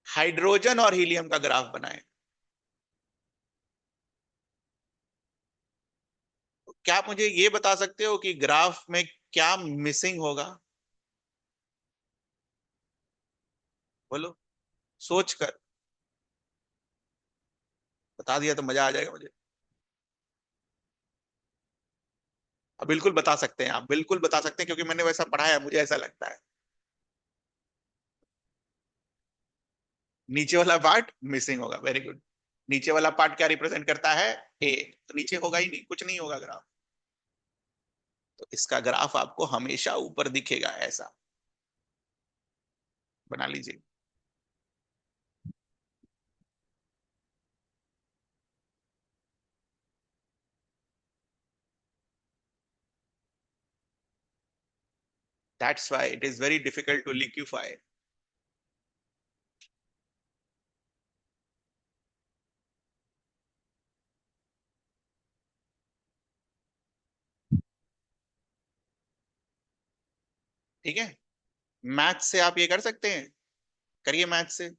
हाइड्रोजन और हीलियम का ग्राफ बनाए, तो क्या आप मुझे ये बता सकते हो कि ग्राफ में क्या मिसिंग होगा? बोलो, सोच कर। बता दिया तो मजा आ जाएगा मुझे। अब बिल्कुल बता सकते हैं, आप बिल्कुल बता सकते हैं क्योंकि मैंने वैसा पढ़ा है, मुझे ऐसा लगता है। नीचे वाला पार्ट मिसिंग होगा, वेरी गुड। नीचे वाला पार्ट क्या रिप्रेजेंट करता है? ए। तो नीचे होगा ही नहीं, कुछ नहीं होगा ग्राफ। तो इसका ग्राफ आपको हमेशा ऊपर दिखेगा ऐसा। बना लीजिए। That's why it is very difficult to liquefy. ठीक है, मैथ से आप ये कर सकते हैं, करिए मैथ से।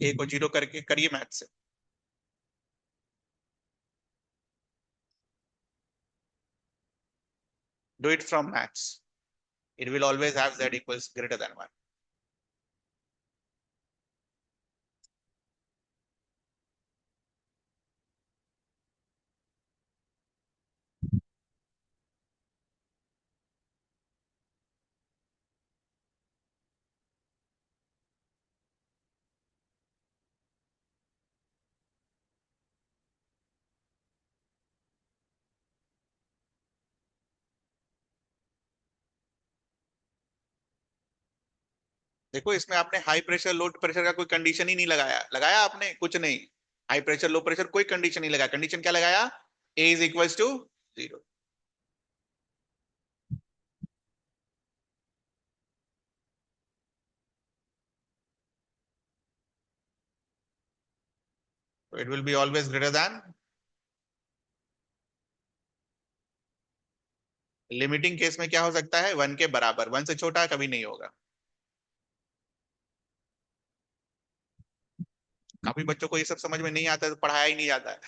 ए को 0 करके करिए मैथ से। Do it from maths. It will always have z equals greater than 1। देखो इसमें आपने हाई प्रेशर लो प्रेशर का कोई कंडीशन ही नहीं लगाया, लगाया आपने? कुछ नहीं। हाई प्रेशर लो प्रेशर कोई कंडीशन नहीं लगाया। कंडीशन क्या लगाया? A is equals to 0। It will be always greater than. Limiting case में क्या हो सकता है, 1 के बराबर, 1 से छोटा कभी नहीं होगा। काफी बच्चों को ये सब समझ में नहीं आता है, तो पढ़ाया ही नहीं जाता है।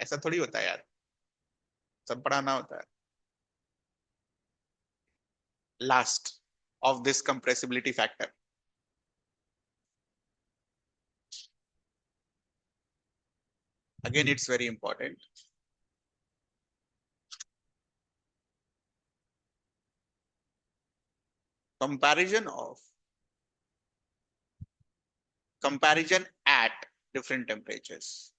ऐसा थोड़ी होता है यार, सब पढ़ाना होता है। Last of this compressibility factor. Again, it's very important. Comparison of comparison at different temperatures.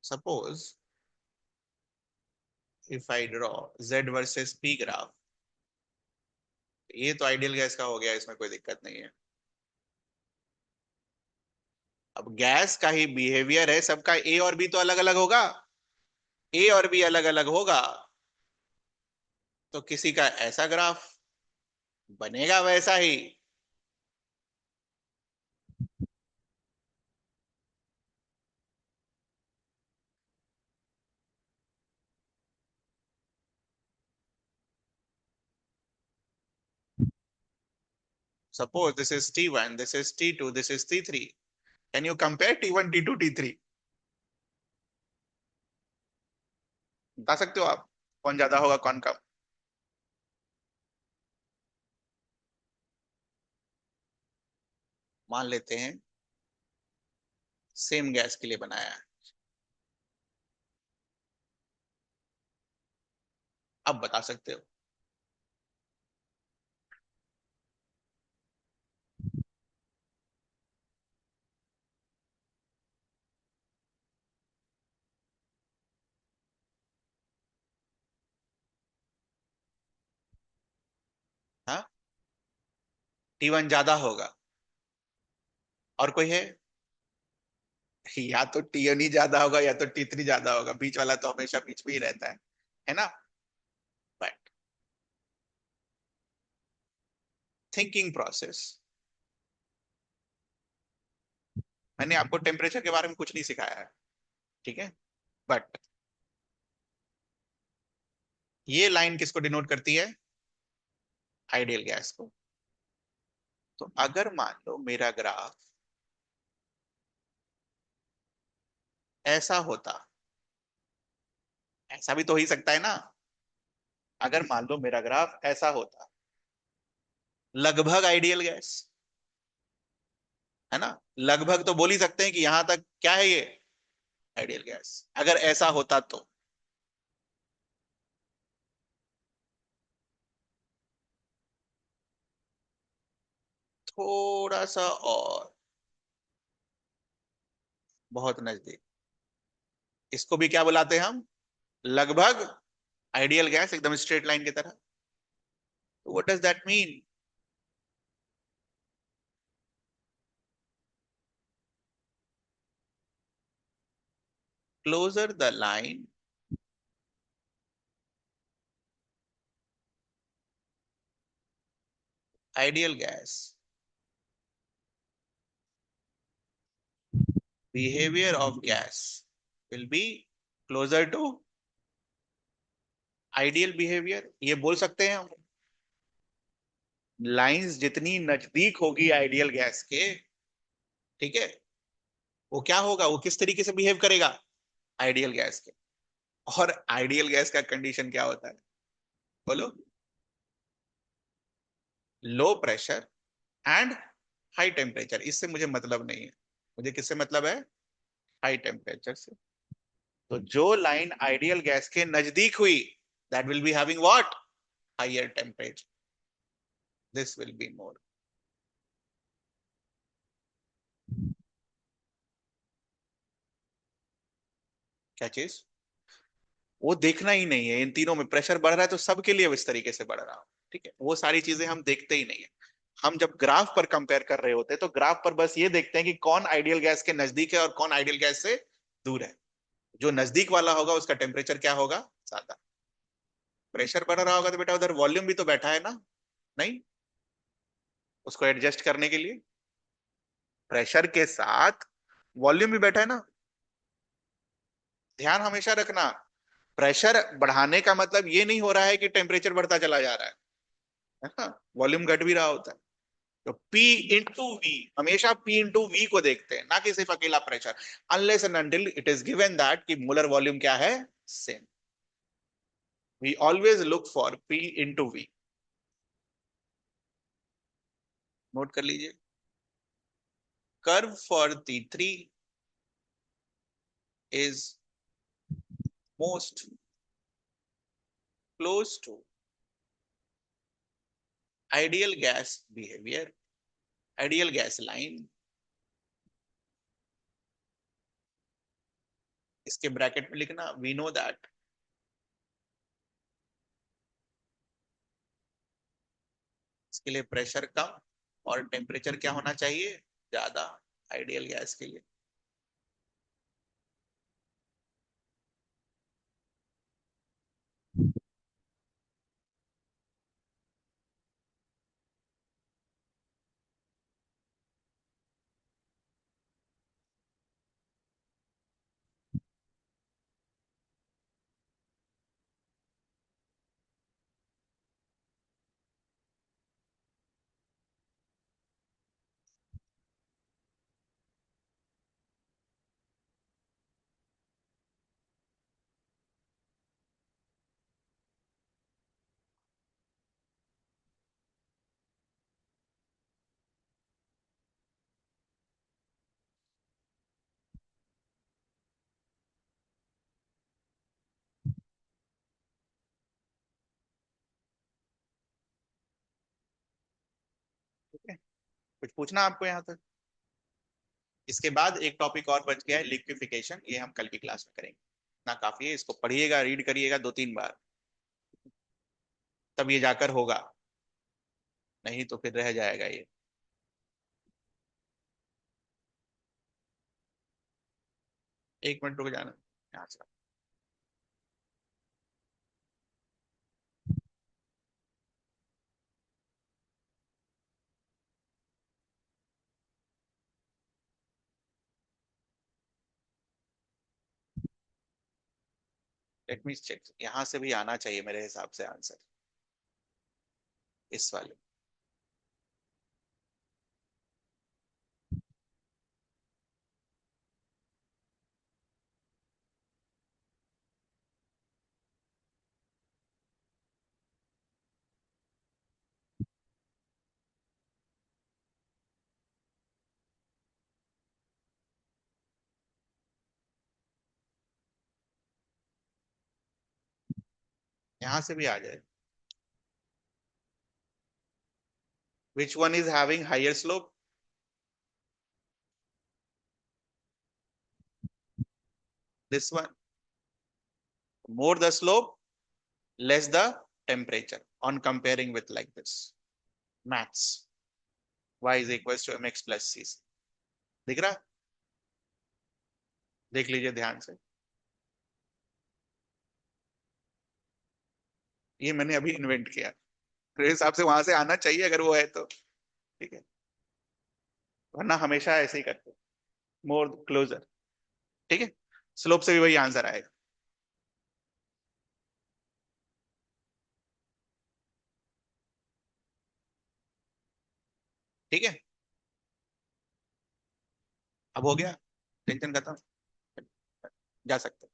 Suppose if I draw Z versus P graph, ये तो आइडियल गैस का हो गया, इसमें कोई दिक्कत नहीं है। अब गैस का ही बिहेवियर है, सबका ए और बी तो अलग अलग होगा, ए और बी अलग अलग होगा, तो किसी का ऐसा ग्राफ बनेगा वैसा ही। Suppose this is T1, this is T2, this is T3. Can you compare T1, T2, T3? बता सकते हो आप कौन ज्यादा होगा कौन कम? मान लेते हैं सेम गैस के लिए बनाया है, अब बता सकते हो। हाँ, T1 ज्यादा होगा। और कोई है? या तो T1 ही ज्यादा होगा या तो T3 ज्यादा होगा, बीच वाला तो हमेशा बीच में ही रहता है ना? बट थिंकिंग प्रोसेस, मैंने आपको टेम्परेचर के बारे में कुछ नहीं सिखाया है, ठीक है? बट ये लाइन किसको डिनोट करती है? आइडियल गैस को। तो अगर मान लो मेरा ग्राफ ऐसा होता, ऐसा भी तो हो ही सकता है ना, अगर मान लो मेरा ग्राफ ऐसा होता, लगभग आइडियल गैस, है ना? लगभग तो बोल ही सकते हैं कि यहां तक क्या है ये, आइडियल गैस। अगर ऐसा होता तो थोड़ा सा और, बहुत नजदीक, इसको भी क्या बुलाते हैं हम? लगभग आइडियल गैस, एकदम स्ट्रेट लाइन की तरह। तो what does that mean? Closer the line, ideal gas behavior of gas will be closer to ideal behavior, ये बोल सकते हैं हम। लाइंस जितनी नजदीक होगी आइडियल गैस के, ठीक है, वो क्या होगा, वो किस तरीके से बिहेव करेगा आइडियल गैस के। और आइडियल गैस का कंडीशन क्या होता है, बोलो? Low pressure and high temperature. इससे मुझे मतलब नहीं है, मुझे किससे मतलब है? हाई टेम्परेचर से। तो जो लाइन आइडियल गैस के नजदीक हुई, that will be having what? Higher temperature, this will be more. क्या चीज? वो देखना ही नहीं है, इन तीनों में प्रेशर बढ़ रहा है तो सबके लिए इस तरीके से बढ़ रहा हो, ठीक है? वो सारी चीजें हम देखते ही नहीं है। हम जब ग्राफ पर कंपेयर कर रहे होते हैं तो ग्राफ पर बस ये देखते हैं कि कौन आइडियल गैस के नजदीक है और कौन आइडियल गैस से दूर है। जो नजदीक वाला होगा उसका टेम्परेचर क्या होगा? ज्यादा। प्रेशर बढ़ रहा होगा तो बेटा उधर वॉल्यूम भी तो बैठा है ना, नहीं? उसको एडजस्ट करने के लिए प्रेशर के साथ वॉल्यूम भी बैठा है ना। ध्यान हमेशा रखना, प्रेशर बढ़ाने का मतलब ये नहीं हो रहा है कि टेम्परेचर बढ़ता चला जा रहा है ना, वॉल्यूम घट भी रहा होता है। तो P इंटू वी, हमेशा P इंटू वी को देखते हैं, ना कि सिर्फ अकेला pressure, unless and until it is given that कि मोलर वॉल्यूम क्या है, same. We always look for P into V. Note कर लीजिए, curve for T3 is most close to ideal gas behaviour, ideal gas line. इसके bracket में लिखना, we know that इसके लिए प्रेशर कम और टेम्परेचर क्या होना चाहिए, ज्यादा, आइडियल गैस के लिए। ठीक है, कुछ पूछना आपको यहाँ तक? इसके बाद एक टॉपिक और बच गया है, लिक्विफिकेशन, ये हम कल की क्लास में करेंगे। ना काफी है, इसको पढ़िएगा, रीड करिएगा 2-3 बार, तब ये जाकर होगा, नहीं तो फिर रह जाएगा ये। एक मिनट रुक जाना यहाँ से। लेट मी चेक, यहाँ से भी आना चाहिए मेरे हिसाब से आंसर, इस वाले। यहाँ से भी आ जाए। Which one is having higher slope? This one. More the slope, less the temperature on comparing with like this, maths. y is equal to mx plus c। दिख रहा? देख लीजिए ध्यान से, ये मैंने अभी इन्वेंट किया, मेरे हिसाब से वहां से आना चाहिए अगर वो है तो। ठीक है, वरना हमेशा ऐसे ही करते, मोर क्लोजर। ठीक है, स्लोप से भी वही आंसर आएगा। ठीक है, अब हो गया, टेंशन खत्म, जा सकते हैं।